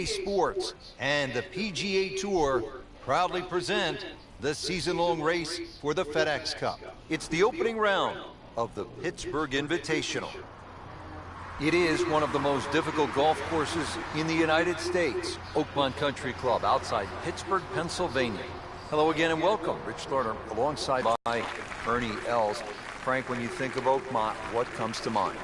Sports and the PGA Tour proudly present the season-long race for the FedEx Cup. It's the opening round of the Pittsburgh Invitational. It is one of the most difficult golf courses in the United States. Oakmont Country Club outside Pittsburgh, Pennsylvania. Hello again and welcome. Rich Lerner alongside by Ernie Els. Frank, when you think of Oakmont, what comes to mind?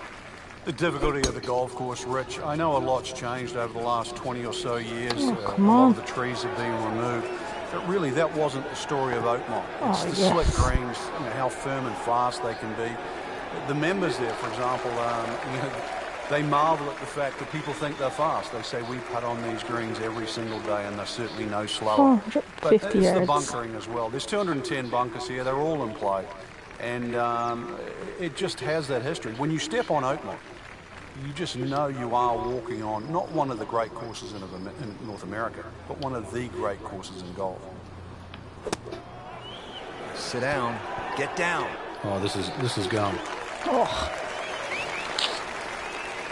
The difficulty of the golf course, Rich. I know a lot's changed over the last 20 or so years. A lot of the trees have been removed. But really, that wasn't the story of Oakmont. It's the slick greens, how firm and fast they can be. The members there, for example, they marvel at the fact that people think they're fast. They say we putt on these greens every single day and they're certainly no slower. But it's the bunkering as well. There's 210 bunkers here. They're all in play. And it just has that history. When you step on Oakmont, you just know you are walking on not one of the great courses in North America, but one of the great courses in golf. Sit down. Get down. Oh, this is gone. Oh.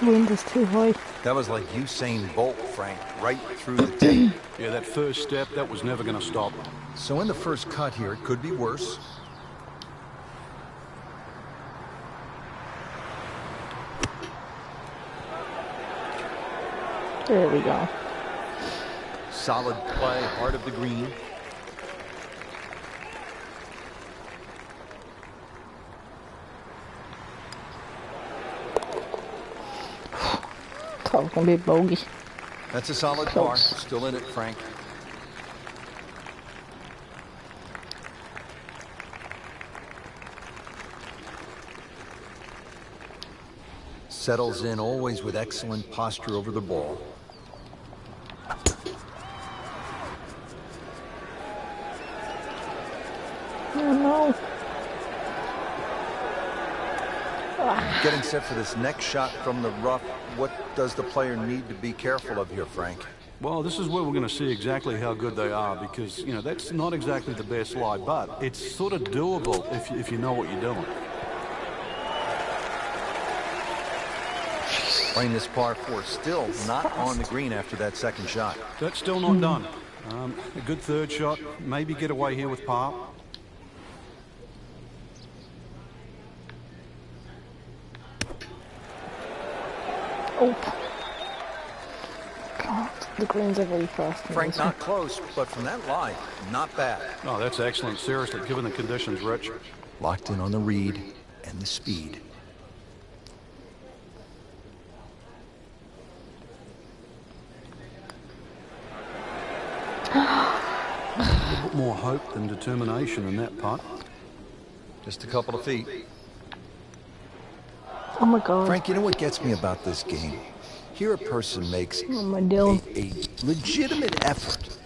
Wind is too high. That was like Usain Bolt, Frank, right through the tape. Yeah, that first step, that was never going to stop. So in the first cut here, it could be worse. There we go. Solid play, heart of the green. Thought it was going to be a bogey. That's a solid par. Still in it, Frank. Settles in always with excellent posture over the ball. Oh no. Getting set for this next shot from the rough. What does the player need to be careful of here, Frank? Well, this is where we're going to see exactly how good they are because, that's not exactly the best lie, but it's sort of doable if you know what you're doing. Playing this par 4, still not on the green after that second shot. That's still not done. A good third shot, maybe get away here with par. Oh. God, the greens are very fast. Frank, not close, but from that line, not bad. Oh, that's excellent. Seriously, given the conditions, Rich. Locked in on the read and the speed. A bit more hope than determination in that putt. Just a couple of feet. Oh my God. Frank, you know what gets me about this game? Here a person makes a legitimate effort,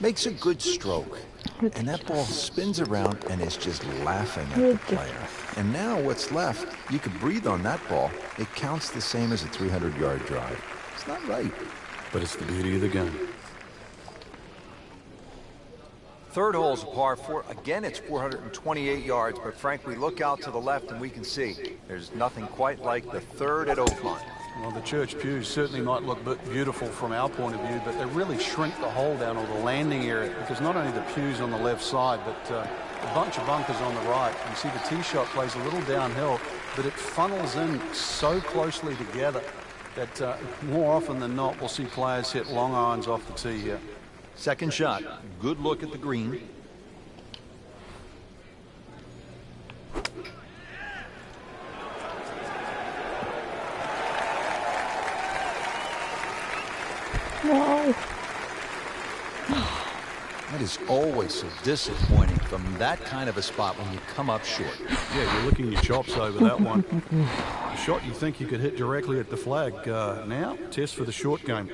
makes a good stroke, and that ball spins around and is just laughing at the player. And now what's left, you could breathe on that ball. It counts the same as a 300-yard drive. It's not right. But it's the beauty of the game. Third hole's a par 4. Again, it's 428 yards, but Frank, we look out to the left and we can see there's nothing quite like the third at Oakmont. Well, the church pews certainly might look beautiful from our point of view, but they really shrink the hole down, or the landing area, because not only the pews on the left side, but a bunch of bunkers on the right. You see the tee shot plays a little downhill, but it funnels in so closely together that more often than not, we'll see players hit long irons off the tee here. Second shot, good look at the green. No. That is always so disappointing from that kind of a spot when you come up short. Yeah, you're licking your chops over that one. A shot you think you could hit directly at the flag. Now, test for the short game.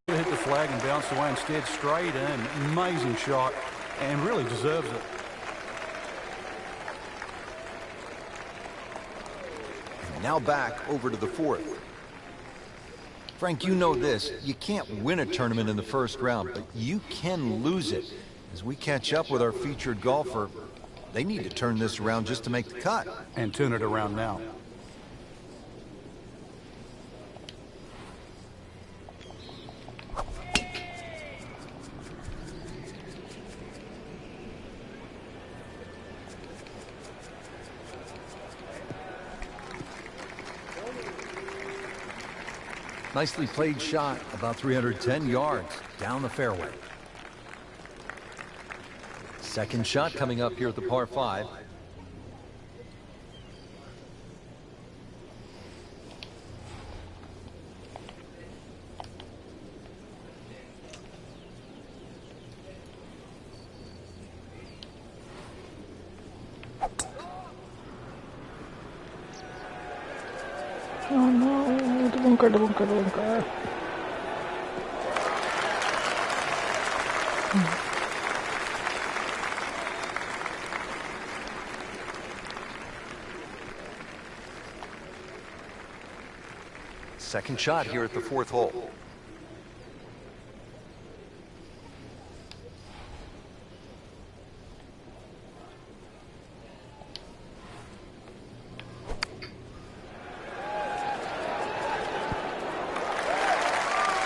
Hit the flag and bounced away instead, straight in. Amazing shot, and really deserves it. And now back over to the fourth. Frank, you know this. You can't win a tournament in the first round, but you can lose it. As we catch up with our featured golfer, they need to turn this around just to make the cut. And turn it around now. Nicely played shot, about 310 yards down the fairway. Second shot coming up here at the par 5. Oh no, the bunker, the bunker, the bunker. Second shot here at the 4th hole.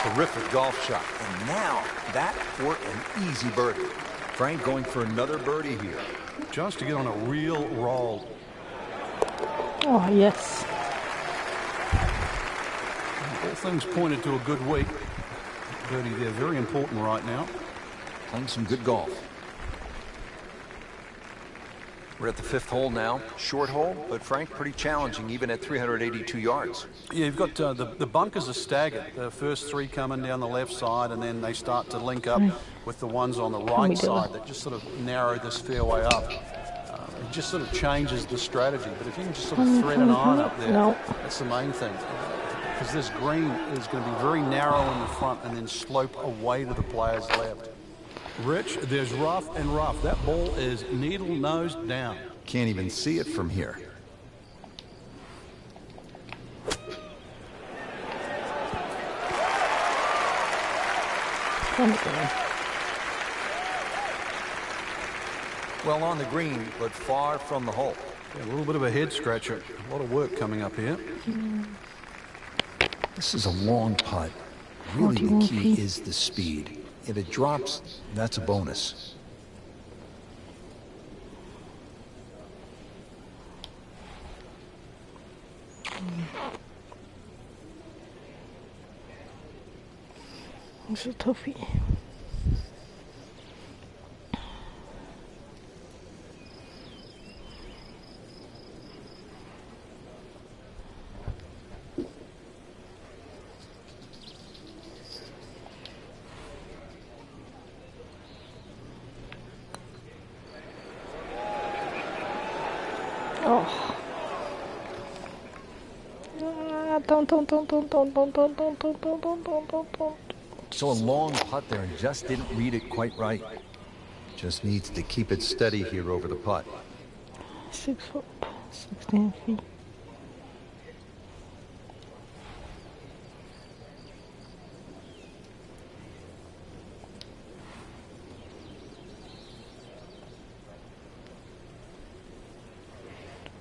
Terrific golf shot. And now that for an easy birdie. Frank going for another birdie here. Just to get on a real roll. Oh, yes. All things pointed to a good week. Birdie there, very important right now. Playing some good golf. We're at the 5th hole now. Short hole, but Frank, pretty challenging even at 382 yards. Yeah, you've got the bunkers are staggered. The first 3 coming down the left side, and then they start to link up with the ones on the right side that just sort of narrow this fairway up. It just sort of changes the strategy. But if you can just sort of thread an iron up there, that's the main thing. Because this green is going to be very narrow in the front and then slope away to the player's left. Rich, there's rough and rough. That ball is needle nose down. Can't even see it from here. Well on the green, but far from the hole. Yeah, a little bit of a head scratcher. A lot of work coming up here. This is a long putt. Really, the key is the speed. If it drops, that's a bonus. It's a toughie. Oh. Don't. So a long putt there and just didn't read it quite right. Just needs to keep it steady here over the putt. 6 foot, 16 feet.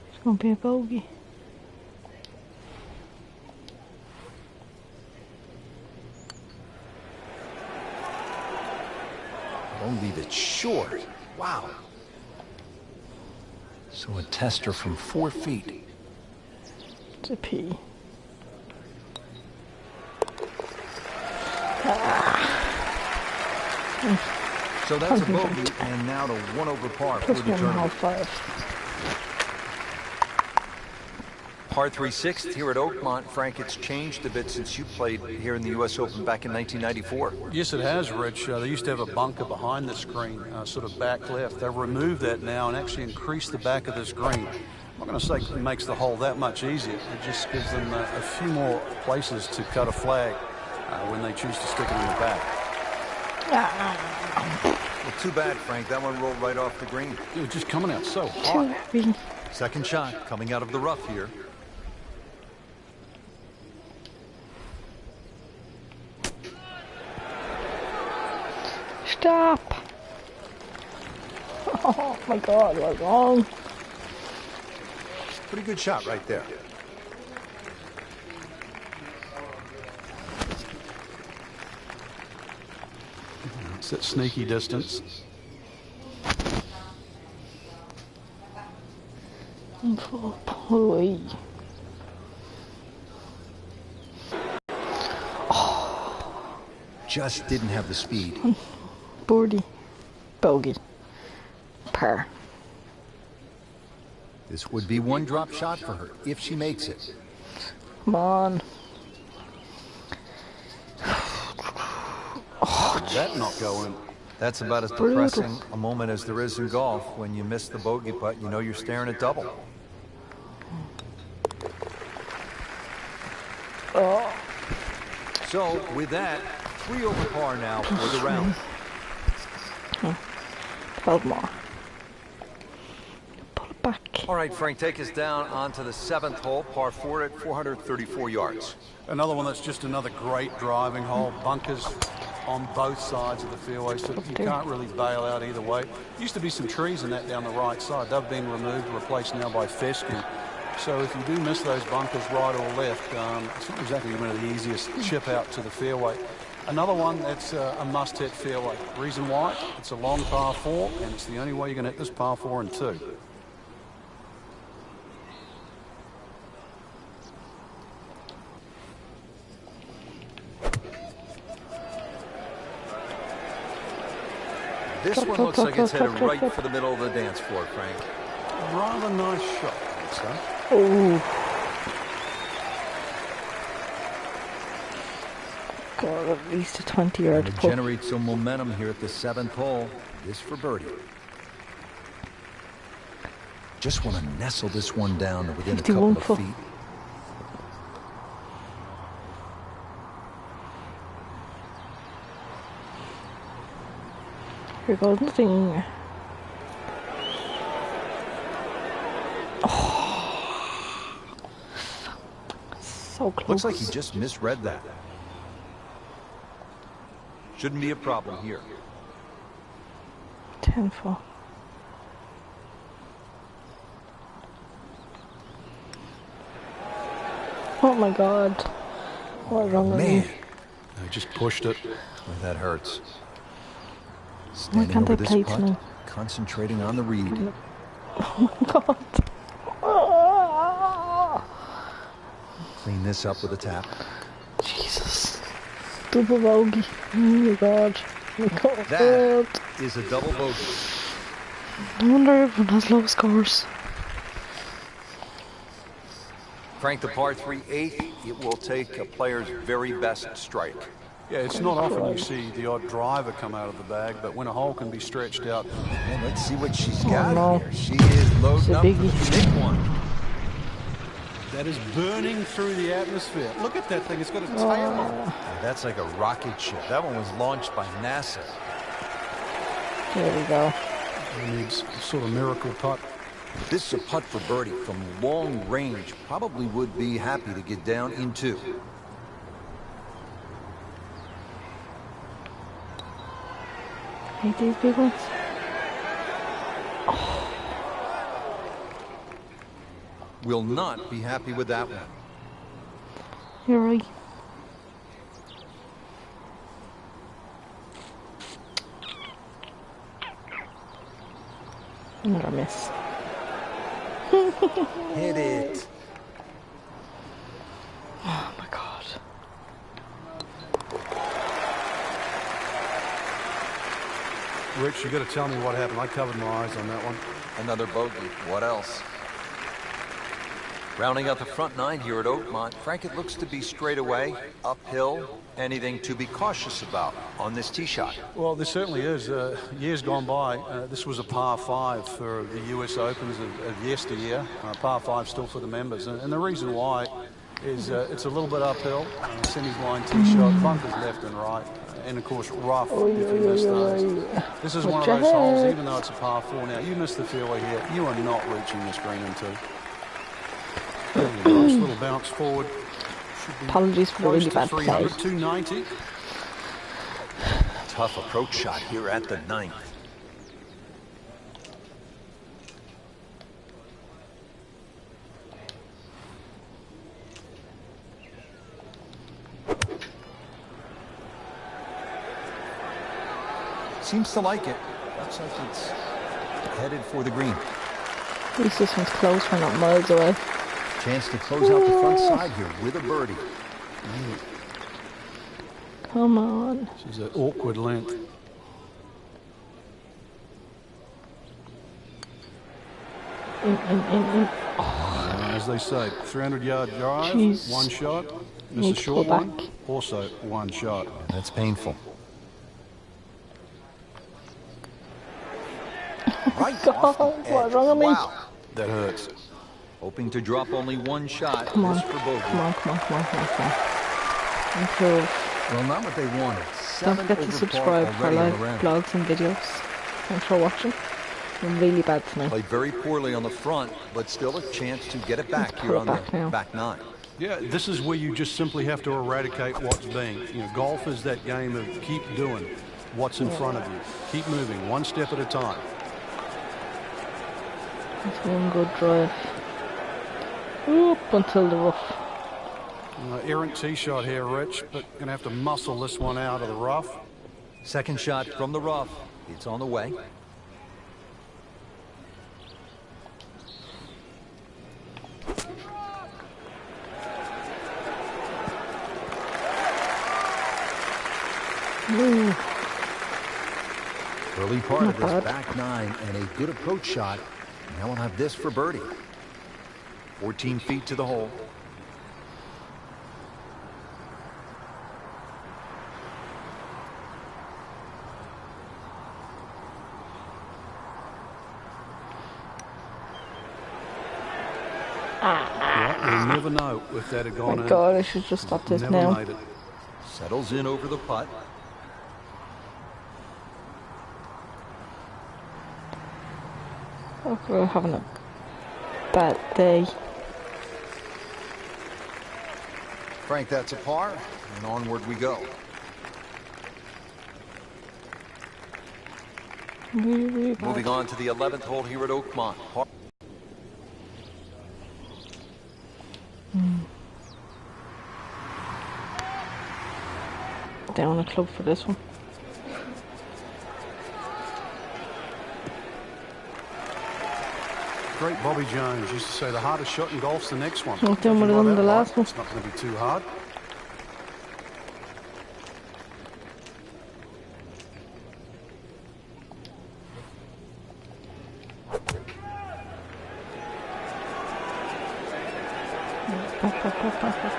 It's gonna be a bogey. Don't leave it short. Wow. So a tester from 4 feet. It's a P. So that's a bogey, and now to 1 over par for the tournament. Par 3 6th here at Oakmont. Frank, it's changed a bit since you played here in the U.S. Open back in 1994. Yes, it has, Rich. They used to have a bunker behind this green, sort of back left. They've removed that now and actually increased the back of this green. I'm not going to say it makes the hole that much easier. It just gives them a few more places to cut a flag when they choose to stick it in the back. Well, too bad, Frank. That one rolled right off the green. It was just coming out so hot. Second shot coming out of the rough here. Stop! Oh my God, what's wrong? Pretty good shot right there. It's that sneaky distance. just didn't have the speed. Birdie. Bogey. Par. This would be one drop shot for her if she makes it. Come on. Did that not go in? That's about as depressing a moment as there is in golf. When you miss the bogey putt, you know you're staring at double. Oh. So, with that, 3 over par now for the round. 12 more. Pull it back. All right, Frank, take us down onto the 7th hole, par 4 at 434 yards. Another one that's just another great driving hole. Bunkers on both sides of the fairway, so you can't really bail out either way. Used to be some trees in that down the right side. They've been removed, replaced now by fescue. So if you do miss those bunkers right or left, it's not exactly one of the easiest chip out to the fairway. Another one that's a must-hit fairway. Reason why? It's a long par 4, and it's the only way you're going to hit this par 4 in 2. This one looks like it's headed right for the middle of the dance floor, Frank. Rather nice shot, I would say. Oh. God, at least a 20-yard To putt. generate some momentum here at the 7th hole. This for birdie. Just want to nestle this one down to within a couple of feet. Here goes nothing. Oh. So close. Looks like he just misread that. Shouldn't be a problem here. 10 for. Oh my God. What's wrong with me? I just pushed it. Boy, that hurts. Why Standing can't over they this play to putt, me? concentrating on the read. Oh my God. Oh. Clean this up with a tap. Jesus. Double bogey. Oh my God. Oh my God. That is a double bogey. No wonder everyone has low scores. Frank, the par 3 8th, it will take a player's very best strike. Yeah, it's not often you see the odd driver come out of the bag, but when a hole can be stretched out. And let's see what she's got no. here. She is loading up for biggie. the big one. That is burning through the atmosphere. Look at that thing. It's got a tail on it. That's like a rocket ship. That one was launched by NASA. There we go. It needs a sort of miracle putt. If this is a putt for birdie from long range, probably would be happy to get down in 2. Hate these big ones. Will not be happy with that one. You're right. Another miss. Hit it. Oh my God. Rich, you got to tell me what happened. I covered my eyes on that one. Another bogey. What else? Rounding out the front 9 here at Oakmont, Frank, it looks to be straight away, uphill. Anything to be cautious about on this tee shot? Well, there certainly is. Years gone by, this was a par 5 for the US Opens of yesteryear. Par 5 still for the members. And the reason why is it's a little bit uphill. Semi-blind tee shot, bunkers left and right. And of course, rough if you miss those. This is one of those holes, even though it's a par 4 now. You miss the fairway here, you are not reaching this green in 2. Nice little bounce forward. Apologies for the really bad play. 290. Tough approach shot here at the 9th. Seems to like it. Looks like it's headed for the green. At least this one's close, we're not miles away. Chance to close out the front side here with a birdie. Come on. This is an awkward length. In. As they say, 300-yard drive, Jeez. one shot. Miss Need a to short pull one, back. also one shot. That's painful. Right God, off the what's edge. wrong with me? Wow. That hurts. Hoping to drop only one shot. Come on. This for bogey. Come on. Improve. Well, not what they wanted. Don't 7 forget to over par subscribe for already in live the round. vlogs and videos. Thanks for watching. I'm really bad tonight. Played very poorly on the front, but still a chance to get it back Let's here put it on back the now. back nine. Yeah, this is where you just simply have to eradicate what's being. You know, golf is that game of keep doing what's in front of you. Keep moving, one step at a time. That's one good drive. Up until the rough. Errant tee shot here, Rich, but gonna have to muscle this one out of the rough. Second shot from the rough. It's on the way. Ooh. Early part Not of this bad. back nine and a good approach shot. Now we'll have this for birdie. 14 feet to the hole. Yeah, you'll never know if that had gone My in. God, I should just stop this Never now. made it. Settles in over the putt. Oh, we're having a bad day. Frank, that's a par, and onward we go. Really bad. Moving on to the 11th hole here at Oakmont. Par Down a club for this one. Great Bobby Jones used to say the hardest shot in golf's the next one. Not doing Judging what I by done that the last light, one. It's not going to be too hard.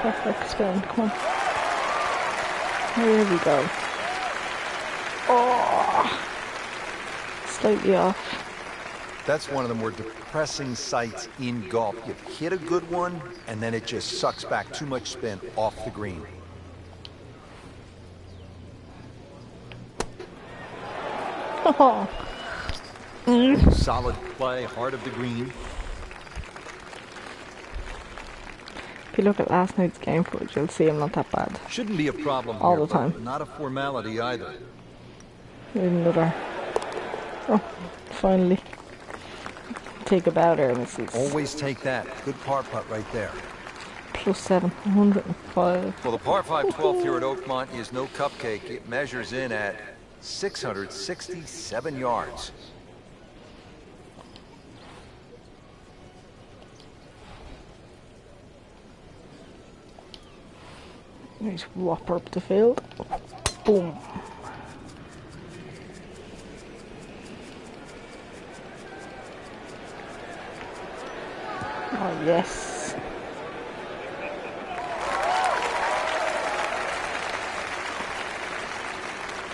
Back, spin, come on. There we go. Oh, slightly off. That's one of the more depressing sights in golf. You hit a good one, and then it just sucks back too much spin off the green. Oh, Solid play, heart of the green. if you look at last night's game footage, you'll see I'm not that bad. Shouldn't be a problem All here, the time. but not a formality either. Another. Oh, finally. Take a bow there, Mrs. Always take that. Good par putt right there. +7, 105. Well, the par 5 12th here at Oakmont is no cupcake. It measures in at 667 yards. Nice whopper up the field. Boom. Oh, yes.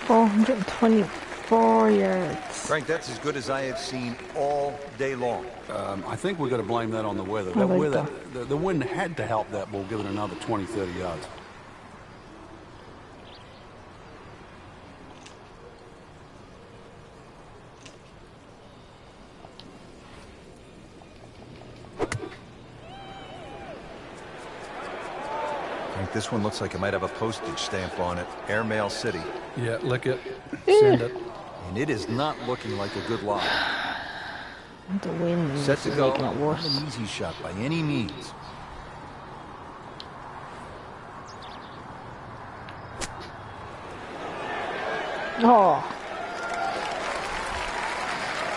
$424 yards. Frank, that's as good as I have seen all day long. I think we've got to blame that on the weather. I like weather, that. the wind had to help that ball give it another 20, 30 yards. Frank, this one looks like it might have a postage stamp on it. Airmail City. Yeah, lick it, send it. And it is not looking like a good lie. The wind is Set to go. making it Not worse. an easy shot by any means. Oh,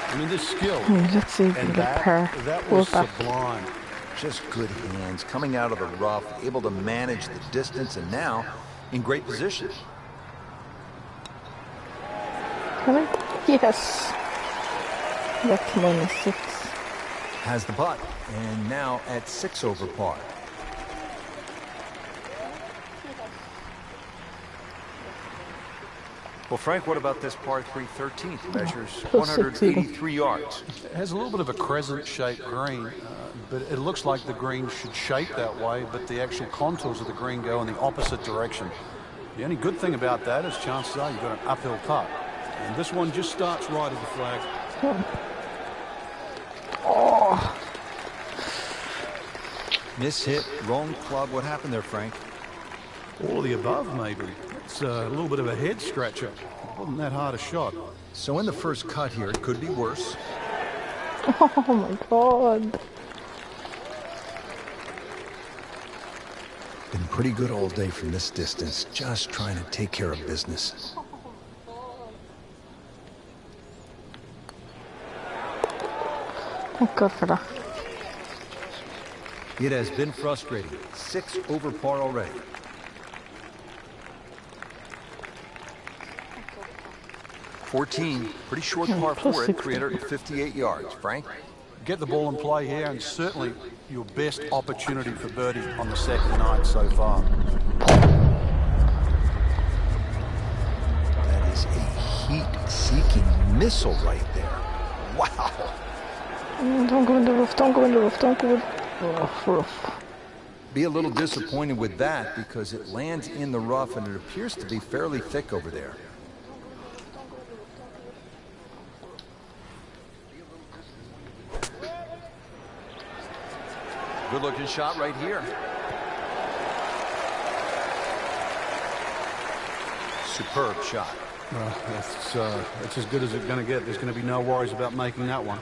I mean, this skill let's see if we can and get par. that We're was back. sublime. Just good hands, coming out of the rough, able to manage the distance, and now in great position. Can I? Yes. That's -6. Has the putt, and now at 6 over par. Well, Frank, what about this par 3 13th? Measures 183 yards. It has a little bit of a crescent-shaped green, but it looks like the green should shape that way, but the actual contours of the green go in the opposite direction. The only good thing about that is chances are you've got an uphill putt. And this one just starts right at the flag. Oh. Miss hit, wrong club. What happened there, Frank? All of the above, maybe. It's a little bit of a head scratcher. It wasn't that hard a shot. So in the first cut here, it could be worse. Oh my God. Been pretty good all day from this distance, just trying to take care of business. Thank God for that. It has been frustrating. 6 over par already. Pretty short par plus 4 at 60. 358 yards. Frank? Get the ball in play here, and certainly your best opportunity for birdie on the second night so far. That is a heat-seeking missile right there. Wow. Don't go in the roof, don't go in the roof, don't go in the roof. Be a little disappointed with that because it lands in the rough and it appears to be fairly thick over there. Good looking shot right here. Superb shot. It's as good as it's going to get. There's going to be no worries about making that one.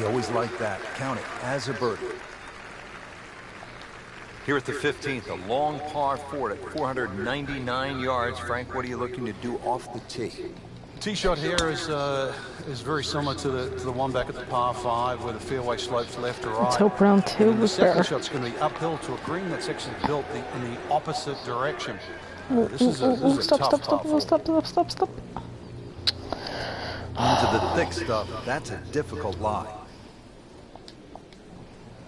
You always like that. Count it as a birdie. Here at the 15th, a long par 4 at 499 yards. Frank, what are you looking to do off the tee? Tee shot here is very similar to the one back at the par 5 where the fairway slopes left to right. Let's hope round 2 the was second better. shot's going to be uphill to a green that's actually built in the opposite direction. This Ooh, is a stop, tough stop, par stop, four. stop. Into the thick stuff. That's a difficult lie.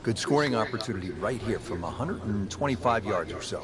Good scoring opportunity right here from 125 yards or so.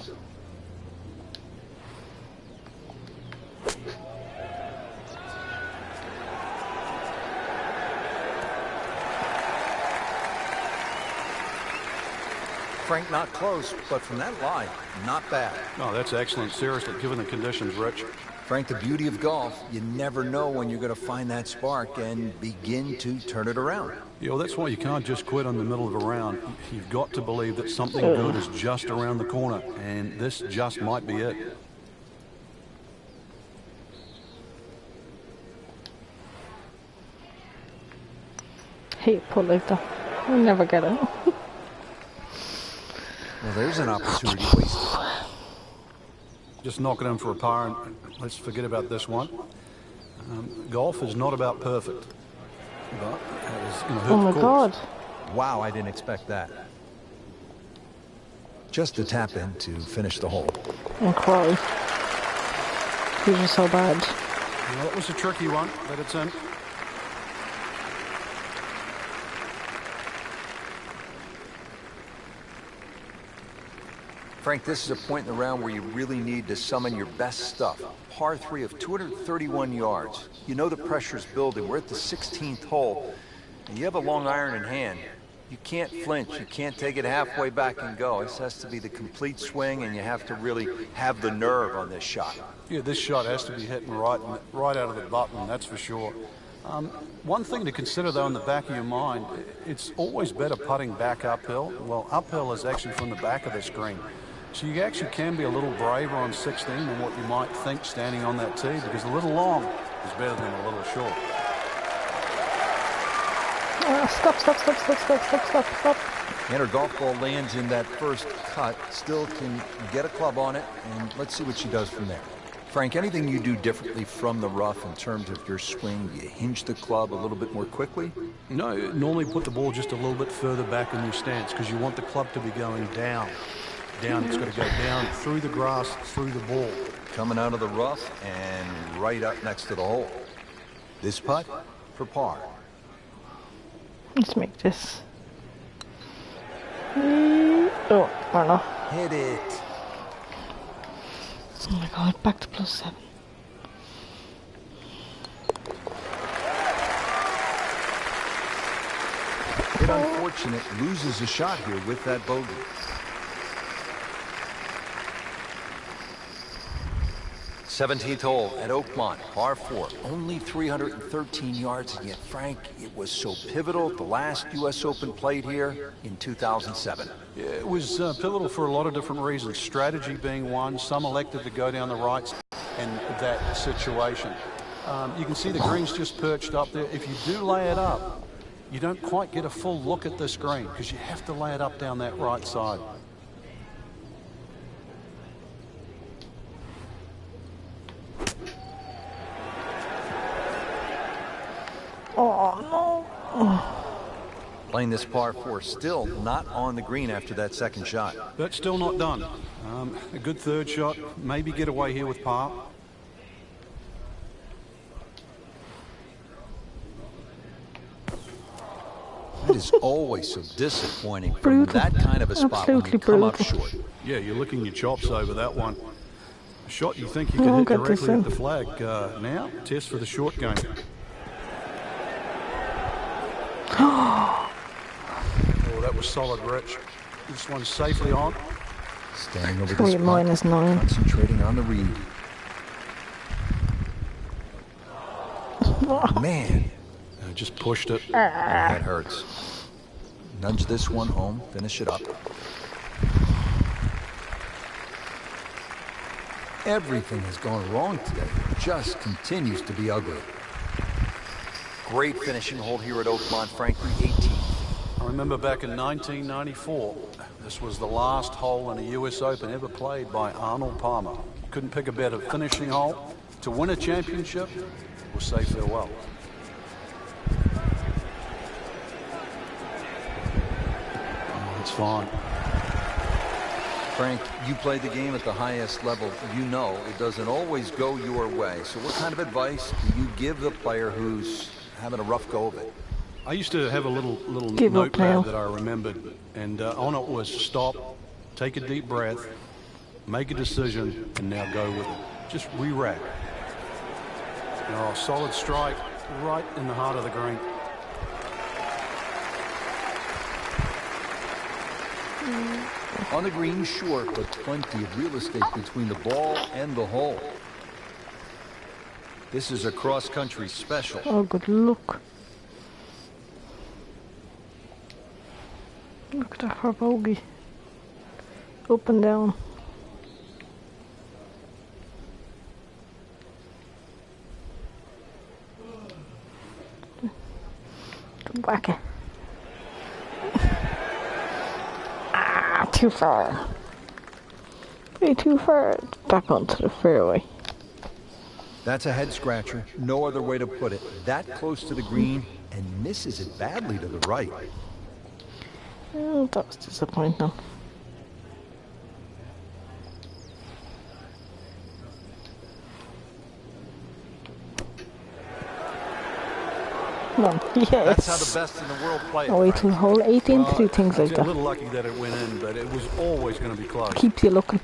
Frank, not close, but from that line, not bad. Oh, that's excellent. Seriously, given the conditions, Rich. Frank, the beauty of golf, you never know when you're going to find that spark and begin to turn it around. Yeah, well, that's why you can't just quit on the middle of a round. You've got to believe that something good is just around the corner, and this just might be it. Hate pull like that. We'll never get it. Well, there's an opportunity wasted. Just knock it in for a par, and let's forget about this one. Golf is not about perfect, but it is going to hurt Oh my the course. God. Wow, I didn't expect that. Just a tap in to finish the hole. And cry. These are so bad. Well, that was a tricky one, but it's in. Frank, this is a point in the round where you really need to summon your best stuff. Par 3 of 231 yards. You know the pressure's building. We're at the 16th hole, and you have a long iron in hand. You can't flinch. You can't take it halfway back and go. This has to be the complete swing, and you have to really have the nerve on this shot. Yeah, this shot has to be hitting right out of the button, that's for sure. One thing to consider, though, in the back of your mind, it's always better putting back uphill. Well, uphill is actually from the back of this green. So you actually can be a little braver on 16 than what you might think standing on that tee, because a little long is better than a little short. Stop. And her golf ball lands in that first cut. Still can get a club on it, and let's see what she does from there. Frank, anything you do differently from the rough in terms of your swing? Do you hinge the club a little bit more quickly? No, normally put the ball just a little bit further back in your stance because you want the club to be going down. down. It's got to go down through the grass, through the ball. Coming out of the rough and right up next to the hole. This putt for par. Let's make this. Oh, or not. Hit it. Oh my god, back to +7. Bit unfortunate, loses a shot here with that bogey. Seventeenth hole at Oakmont, par 4. Only 313 yards, and yet, Frank, it was so pivotal. The last U.S. Open played here in 2007. Yeah, it was pivotal for a lot of different reasons. Strategy being one. Some elected to go down the right in that situation. You can see the green's just perched up there. If you do lay it up, you don't quite get a full look at this green because you have to lay it up down that right side. Oh no. Playing this par 4, still not on the green after that second shot. But still not done. A good third shot, maybe get away here with par. It is always so disappointing from that kind of a spot when you come up short. Yeah, you're licking your chops over that one. A shot you think you can hit directly at the flag. Now, test for the short game. Oh, that was solid, Rich. This one's safely on. Standing over this putt, -9. concentrating on the read. Man, Just pushed it. that hurts. Nudge this one home, finish it up. Everything has gone wrong today. It just continues to be ugly. Great finishing hole here at Oakmont, Frankie, 18. I remember back in 1994, this was the last hole in a U.S. Open ever played by Arnold Palmer. Couldn't pick a better finishing hole. To win a championship or say farewell. Oh, it's fine. Frank, you play the game at the highest level. You know it doesn't always go your way. So what kind of advice do you give the player who's having a rough go of it? I used to have a little Give up now. notepad that I remembered, and on it was stop, take a deep breath, make a decision, and now go with it. Just re-rack. Oh, solid strike right in the heart of the green. On the green, sure, but plenty of real estate between the ball and the hole. This is a cross-country special. Oh, good look. Look at that for bogey. Up and down. Whack it. Ah, too far. Way too far. Back onto the fairway. That's a head scratcher. No other way to put it. That close to the green and misses it badly to the right. Oh, that was disappointing. No, yes. That's how the best in the world play it. Oh, wait till hole 18 to do things like A that. little lucky that it went in, but it was always going to be close. Keeps you looking.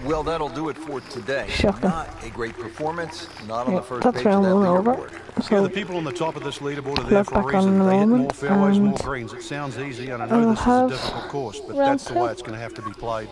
Well, that'll do it for today. Shocking. Not a great performance. Not on the first That's page of round that one over. leaderboard. Yeah, So the people on the top of this leaderboard are there look for a back on reason. the They hit more moment, fairways, more and greens. It sounds easy, and I I'll know this is a have difficult course, but round that's the way two. it's going to have to be played.